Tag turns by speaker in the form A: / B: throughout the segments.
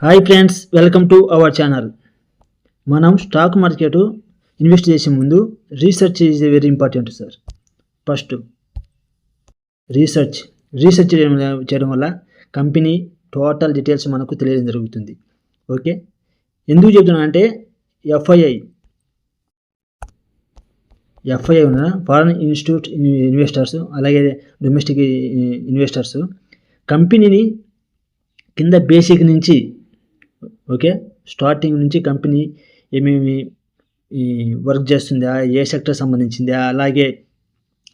A: Hi friends, welcome to our channel. మనం stock market invest చేసే ముందు research is very important sir. First research చేయడం వల్ల company total details మనకు తెలియడం జరుగుతుంది. ఓకే, ఎందుకు చెప్తున్నా అంటే ఎఫ్ఐఐ ఉన్న ఫారెన్ ఇన్స్టిట్యూట్ ఇన్వెస్టర్స్ అలాగే డొమెస్టిక్ ఇన్వెస్టర్స్ కంపెనీని కింద బేసిక్ నుంచి ఓకే స్టార్టింగ్ నుంచి కంపెనీ ఏమేమి వర్క్ చేస్తుందా, ఏ సెక్టర్ సంబంధించిందా, అలాగే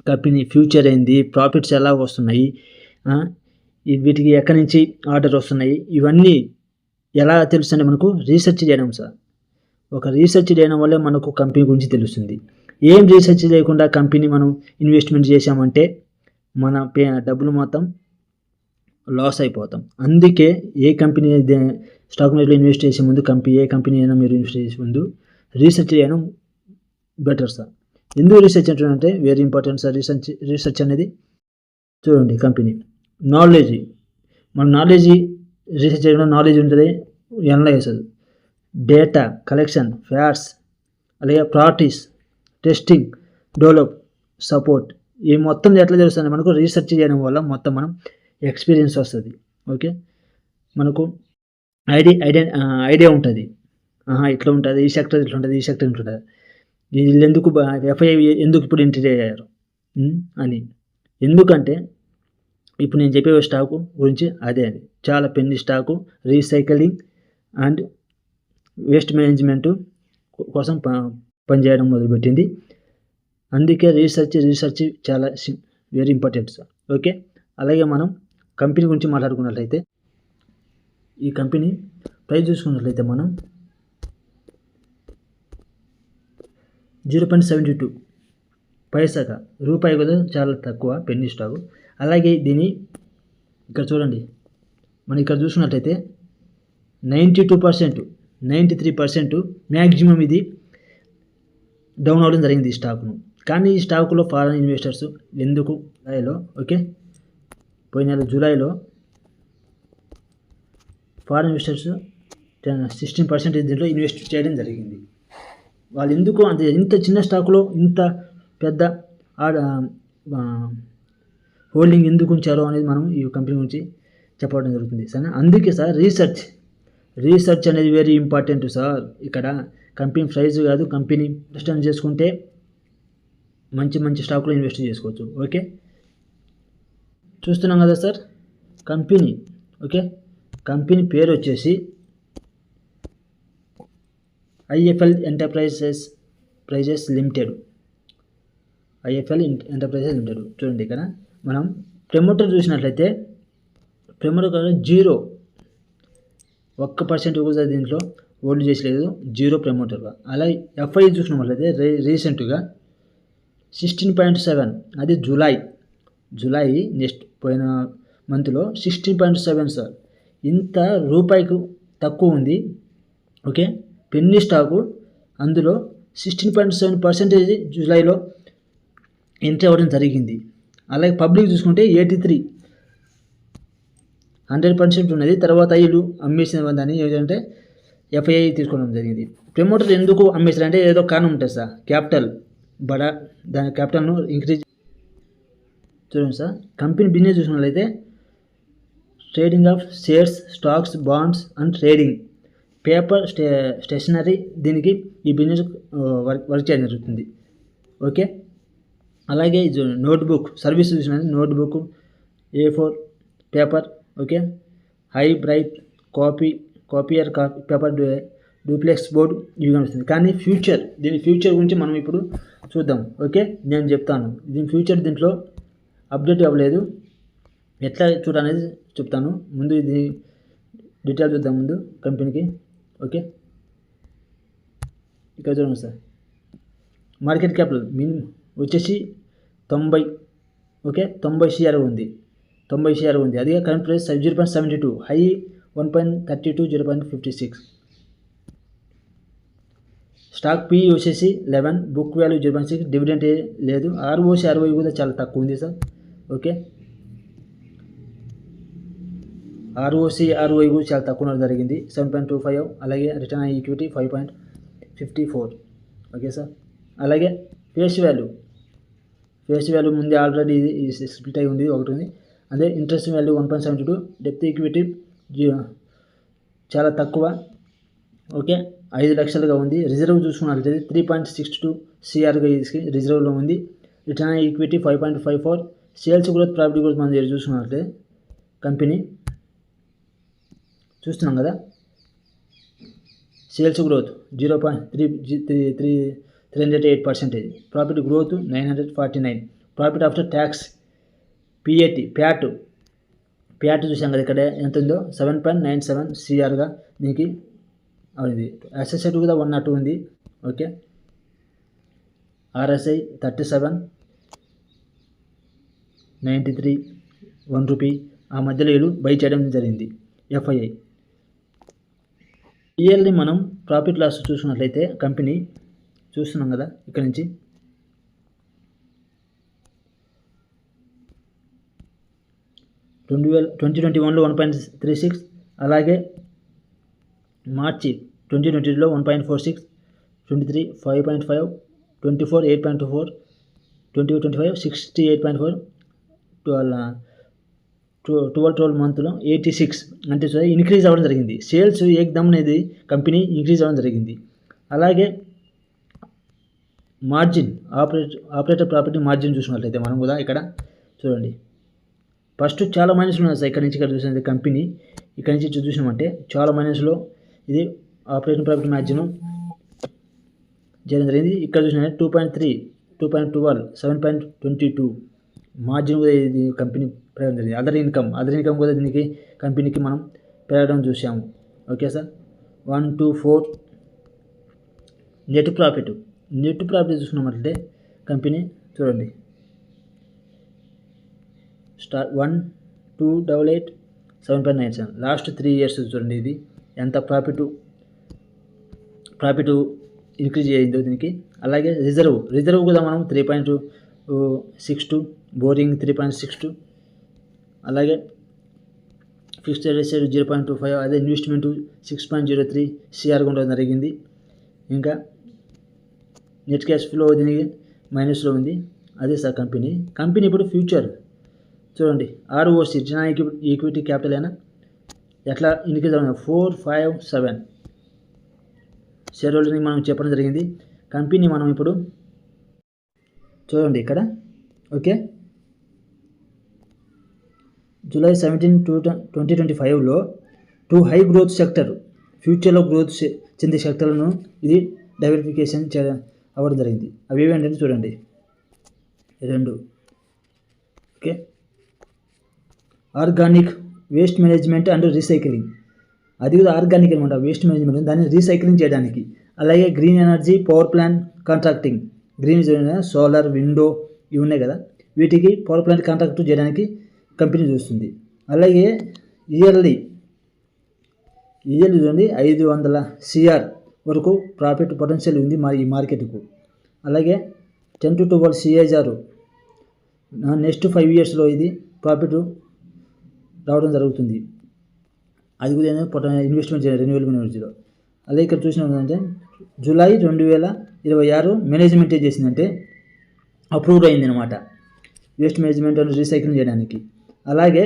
A: కంపెనీ ఫ్యూచర్ ఏంది, ప్రాఫిట్స్ ఎలా వస్తున్నాయి, వీటికి ఎక్కడి నుంచి ఆర్డర్ వస్తున్నాయి, ఇవన్నీ ఎలా తెలుస్తుంది మనకు రీసెర్చ్ చేయడం సార్. ఒక రీసెర్చ్ చేయడం వల్లే మనకు కంపెనీ గురించి తెలుస్తుంది. ఏం రీసెర్చ్ చేయకుండా కంపెనీ మనం ఇన్వెస్ట్మెంట్ చేసామంటే మన డబ్బులు మొత్తం లాస్ అయిపోతాం. అందుకే ఏ కంపెనీ స్టాక్ మార్కెట్లో ఇన్వెస్ట్ చేసే ముందు ఏ కంపెనీ అయినా మీరు ఇన్వెస్ట్ చేసే ముందు రీసెర్చ్ చేయడం బెటర్ సార్. ఎందుకు రీసెర్చ్ అంటే వెరీ ఇంపార్టెంట్ సార్. రీసెర్చ్ అనేది చూడండి, కంపెనీ నాలెడ్జ్, మన రీసెర్చ్ చేయడం నాలెడ్జ్ ఉంటుంది. అనలైజ్, డేటా కలెక్షన్, ఫ్యాక్ట్స్, అలాగే ప్రాక్టీస్, టెస్టింగ్, డెవలప్, సపోర్ట్, ఈ మొత్తం ఎట్లా తెలుస్తుంది మనకు రీసెర్చ్ చేయడం వల్ల మొత్తం మనం ఎక్స్పీరియన్స్ వస్తుంది. ఓకే, మనకు ఐడియా ఉంటుంది. ఇట్లా ఉంటుంది, ఈ సెక్టర్ ఇట్లా ఉంటుంది, ఈ సెక్టర్ ఇట్లా ఉంటుంది, వీళ్ళు ఎందుకు ఎఫ్ఐఐ ఎందుకు ఇప్పుడు ఎంట్రీ అయ్యారు అని. ఎందుకంటే ఇప్పుడు నేను చెప్పే స్టాకు గురించి అదే చాలా penny stock recycling and waste management కోసం పనిచేయడం మొదలుపెట్టింది. అందుకే రీసెర్చ్ చాలా వెరీ ఇంపార్టెంట్ సార్. ఓకే, అలాగే మనం కంపెనీ గురించి మాట్లాడుకున్నట్లయితే ఈ కంపెనీ ప్రైస్ చూసుకున్నట్లయితే మనం 0.72 పైసాగా రూపాయి కూడా చాలా తక్కువ పెన్నీ స్టాకు. అలాగే దీని ఇక్కడ చూడండి, మనం ఇక్కడ చూసుకున్నట్లయితే 92%, 93% మ్యాక్సిమం ఇది డౌన్ అవ్వడం జరిగింది ఈ స్టాక్ను. కానీ ఈ స్టాకులో ఫారెన్ ఇన్వెస్టర్స్ ఎందుకు ఓకే పోయిన జూలైలో ఫారెన్ ఇన్వెస్టర్స్ 16% దీంట్లో ఇన్వెస్ట్ చేయడం జరిగింది. వాళ్ళు ఎందుకు అంతే ఇంత చిన్న స్టాకులో ఇంత పెద్ద హోల్డింగ్ ఎందుకు ఉంచారో అనేది మనం ఈ కంపెనీ గురించి చెప్పడం జరుగుతుంది సరే. అందుకే సార్ రీసెర్చ్ అనేది వెరీ ఇంపార్టెంట్ సార్. ఇక్కడ కంపెనీ ప్రైజ్ కాదు, కంపెనీ అండర్స్టాండ్ చేసుకుంటే మంచి స్టాకులో ఇన్వెస్ట్ చేసుకోవచ్చు. ఓకే, చూస్తున్నాం కదా సార్ కంపెనీ. ఓకే, కంపెనీ పేరు వచ్చేసి ఐఎఫ్ఎల్ ఎంటర్ప్రైజెస్ లిమిటెడ్. చూడండి, ఇక్కడ మనం ప్రమోటర్ చూసినట్లయితే ప్రమోటర్ 0, 1% కూడా దీంట్లో ఓల్డ్ చేసలేదు, 0 ప్రమోటర్గా. అలాగే ఎఫ్ఐ చూసినట్లయితే రీసెంట్గా 16.7, అది జూలై నెక్స్ట్ పోయిన మంత్లో 16.7 సార్. ఇంత రూపాయికి తక్కువ ఉంది. ఓకే, పెన్నీ స్టాకు, అందులో 16.7% జూలైలో ఎంట్రీ అవ్వడం జరిగింది. అలాగే పబ్లిక్ చూసుకుంటే 83, 100% ఉన్నది. తర్వాత వీళ్ళు అమ్మేసిన దాన్ని ఏంటంటే ఎఫ్ఐఐ తీసుకోవడం జరిగింది. ప్రమోటర్ ఎందుకు అమ్మేసారంటే ఏదో కారణం ఉంటుంది సార్. క్యాపిటల్ దాని క్యాపిటల్ను ఇంక్రీజ్. చూడండి సార్, కంపెనీ బిజినెస్ చూసినట్లయితే trading of shares, stocks, bonds and trading, paper, stationery, దీనికి ఈ బిజినెస్ వర్క్ చేయడం జరుగుతుంది. ఓకే, అలాగే నోట్బుక్ సర్వీస్ చూసిన notebook, A4 paper, okay, high bright copier paper, duplex board, ఇవి కనిపిస్తుంది. కానీ దీని ఫ్యూచర్ గురించి మనం ఇప్పుడు చూద్దాం. ఓకే, నేను చెప్తాను దీని ఫ్యూచర్ దీంట్లో అప్డేట్ అవ్వలేదు, ఎట్లా చూడాలనేది చెప్తాను. ముందు ఇది డీటెయిల్ చూద్దాం ముందు కంపెనీకి. ఓకే, ఇక్కడ చూడండి సార్, మార్కెట్ క్యాపిటల్ మినిమం వచ్చేసి 90, ఓకే 90 షేర్ ఉంది. అది current price 0.72, high 1.32, 0.56. Stock P వచ్చేసి 11, బుక్ వాల్యూ 0.6, డివిడెంట్ లేదు. ROI కూడా చాలా తక్కువ ఉంది సార్. ఓకే, ROC ROI కూడా చాలా తక్కువ ఉండడం జరిగింది 7.25. అలాగే return on equity 5.54. Okay sir. అలాగే ఫేస్ వాల్యూ ముందే ఆల్రెడీ ఇది స్ప్లిట్ అయి ఉంది, ఒకటి ఉంది. అదే ఇంట్రెస్ట్ వాల్యూ 1.72. డెప్త్ ఈక్విటీ చాలా తక్కువ, ఓకే, 5 లక్షలుగా ఉంది. రిజర్వ్ చూసుకున్నట్లయితే 3.62 CRగా రిజర్వ్లో ఉంది. Return on equity 5.54. Sales growth, profit growth మనం చూసుకున్నట్లయితే కంపెనీ చూస్తున్నాం కదా, sales growth 308%, profit growth 949, profit after tax Pat చూసాం కదా ఇక్కడ ఎంత ఉందో 7.97 CRగా దీనికి అది. అసెసెట్ కూడా 102 ఉంది, ఓకే. RSI 37.93, 1 రూపీ ఆ మధ్యలో వీళ్ళు బై చేయడం జరిగింది. FII ఇయర్లీ మనం ప్రాఫిట్ లాస్ చూసుకున్నట్లయితే కంపెనీ చూస్తున్నాం కదా ఇక్కడ నుంచి 2021లో 1.36, అలాగే మార్చి 2022లో 1.46, 23 5.5, 24 8.24, 2025 68.4, 12 మంత్లో 86, అంటే ఇంక్రీజ్ అవ్వడం జరిగింది. సేల్స్ ఏకదమ్ అనేది కంపెనీ ఇంక్రీజ్ అవ్వడం జరిగింది. అలాగే మార్జిన్, ఆపరేటర్ ప్రాఫిట్ మార్జిన్ చూసినట్లయితే మనం కూడా ఇక్కడ చూడండి, ఫస్ట్ చాలా మైనస్లు ఉన్నాయి సార్. ఇక్కడ నుంచి ఇక్కడ చూసినట్లయితే కంపెనీ ఇక్కడ నుంచి చూసినామంటే చాలా మైనస్లో ఇది ఆపరేటింగ్ ప్రాఫిట్ మార్జిన్ చేయడం జరిగింది. ఇక్కడ చూసినట్లయితే 2.3, 2.12, 7.22 మార్జిన్ కూడా ఇది కంపెనీ పెరగడం జరిగింది. అదర్ ఇన్కమ్ కూడా దీనికి కంపెనీకి మనం పెరగడం చూసాము, ఓకే సార్. 1 2 4 నెట్ ప్రాఫిట్ చూసుకున్నట్లయితే కంపెనీ చూడండి, 1288 7.97, లాస్ట్ 3 years చూడండి ఇది ఎంత ప్రాఫిట్ ఇంక్రీజ్ అయ్యిందో దీనికి. అలాగే రిజర్వ్ కూడా మనం 3.62, బోరింగ్ 3.62, అలాగే ఫిక్స్డ్ అసెట్ 0.25, అదే ఇన్వెస్ట్మెంట్ 6.03 CRగా ఉండడం జరిగింది. ఇంకా నెట్ క్యాష్ ఫ్లో దీనికి మైనస్లో ఉంది. అదే సార్ కంపెనీ ఇప్పుడు ఫ్యూచర్ చూడండి, ROC రిటర్న్ ఈక్విటీ క్యాపిటల్ అయినా ఎట్లా ఇంక్రీజ్ అవుతుంది 457 షేర్ హోల్డర్ని మనం చెప్పడం జరిగింది. కంపెనీ మనం ఇప్పుడు చూడండి ఇక్కడ, okay, July 17, 2025లో 2 high growth sector, ఫ్యూచర్లో గ్రోత్ చెందే సెక్టర్లను ఇది డైవర్సిఫికేషన్ అవ్వడం జరిగింది. అవి ఏవేంటంటే చూడండి 2, okay, organic waste management and recycling, అది కూడా ఆర్గానిక్ అనమాట, వేస్ట్ మేనేజ్మెంట్ దాన్ని రీసైక్లింగ్ చేయడానికి. అలాగే green energy power plant contracting, green solar window ఇవి ఉన్నాయి కదా, వీటికి పవర్ ప్లాంట్ కాంట్రాక్ట్ చేయడానికి కంపెనీ చూస్తుంది. అలాగే ఇయర్లీ చూడండి 500 CR వరకు ప్రాఫిట్ పొటెన్షియల్ ఉంది ఈ మార్కెట్కు. అలాగే 10 to 12 CAGR నెక్స్ట్ 5 yearsలో ఇది ప్రాఫిట్ రావడం జరుగుతుంది. అది కూడా ఇన్వెస్ట్మెంట్ చేయాలి రెన్యూవబుల్ ఎనర్జీలో. అలాగే ఇక్కడ చూసినట్టు జూలై 2026 మేనేజ్మెంట్ ఏం చేసిందంటే అప్రూవ్ అయింది అనమాట వేస్ట్ మేనేజ్మెంట్ అండ్ రీసైక్లింగ్ చేయడానికి. అలాగే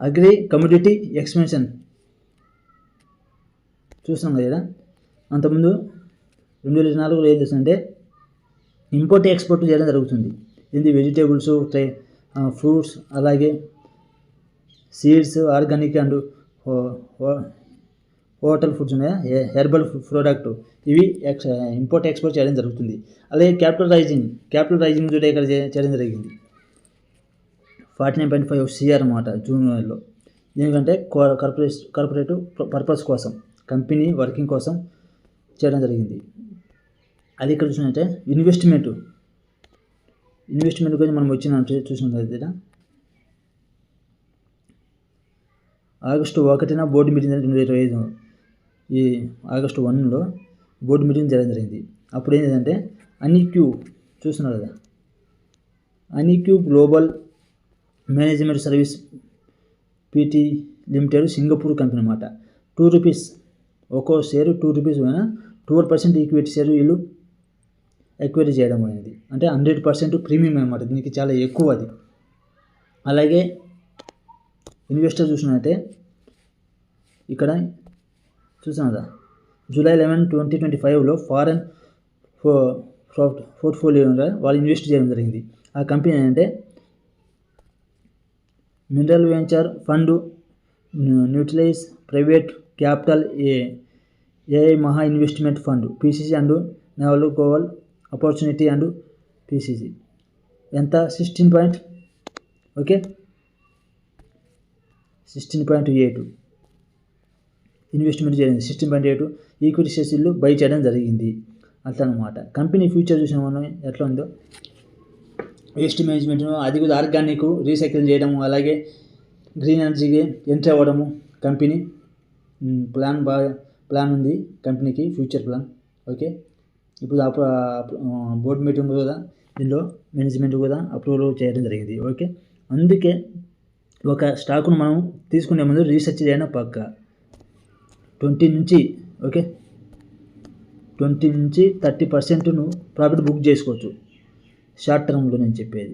A: అగ్రి కమోడిటీ ఎక్స్పెన్షన్ చూస్తున్నాం కదా, అంతకుముందు 2024లో ఏం చేస్తుందంటే ఇంపోర్ట్ ఎక్స్పోర్ట్ చేయడం జరుగుతుంది. ఇది వెజిటేబుల్స్, ఫ్రూట్స్, అలాగే seeds, organic and hotel foods ఉన్నాయా, హెర్బల్ ప్రోడక్ట్, ఇవి ఇంపోర్ట్ ఎక్స్పోర్ట్ చేయడం జరుగుతుంది. అలాగే క్యాపిటల్ రైజింగ్ కూడా ఇక్కడ చేయడం జరిగింది 49.5 CR అన్నమాట జూన్ నెలలో. ఎందుకంటే కార్పొరేట్ పర్పస్ కోసం, కంపెనీ వర్కింగ్ కోసం చేయడం జరిగింది. అది ఇక్కడ చూసినట్టే ఇన్వెస్ట్మెంట్ గురించి మనం చూసినట్లయితే ఆగస్టు 1న బోర్డు మీటింగ్ 2025, ఈ ఆగస్టు 1లో బోర్డు మీటింగ్ చేయడం జరిగింది. అప్పుడు ఏంటంటే అనిక్యూ చూస్తున్నారు కదా, అనిక్యూ global management service PT limited Singapore company అన్నమాట. ₹2 ఒక్కో షేరు ₹2 అయినా 12% ఈక్విటీ షేరు వీళ్ళు ఎక్వైరీ చేయడం అనేది, అంటే 100% ప్రీమియం అనమాట. దీనికి చాలా ఎక్కువ అది. అలాగే ఇన్వెస్టర్ చూసినట్టే ఇక్కడ చూసాం కదా, July 11, 2025లో ఫారెన్ పోర్ట్ఫోలియో వాళ్ళు ఇన్వెస్ట్ చేయడం జరిగింది. ఆ కంపెనీ ఏంటంటే మినరల్ వెంచర్ ఫండ్, న్యూట్రిలైజ్ ప్రైవేట్ క్యాపిటల్, ఏఐ మహా ఇన్వెస్ట్మెంట్ ఫండ్, పీసీసీ అండ్ నెవల్ గోవల్ ఆపర్చునిటీ అండ్ పీసీసీ. ఎంత 16.8 ఇన్వెస్ట్మెంట్ చేయండి. 16.8 ఈక్విటీ షేర్స్లు బై చేయడం జరిగింది అట్లా అనమాట. కంపెనీ ఫ్యూచర్ చూసిన మనం ఎట్లా ఉందో, వేస్ట్ మేనేజ్మెంట్, అది కూడా ఆర్గానిక్ రీసైకిల్ చేయడము, అలాగే గ్రీన్ ఎనర్జీకి ఎంట్రీ అవ్వడము కంపెనీ ప్లాన్ ఉంది కంపెనీకి, ఫ్యూచర్ ప్లాన్. ఓకే, ఇప్పుడు బోర్డు మీటింగ్ కూడా దీనిలో మేనేజ్మెంట్ కూడా అప్రూవల్ చేయడం జరిగింది. ఓకే, అందుకే ఒక స్టాకును మనం తీసుకునే ముందు రీసెర్చ్ చేయడం పక్క. 20 నుంచి 30% నువ్వు ప్రాఫిట్ బుక్ చేసుకోవచ్చు షార్ట్ టర్మ్లో నేను చెప్పేది.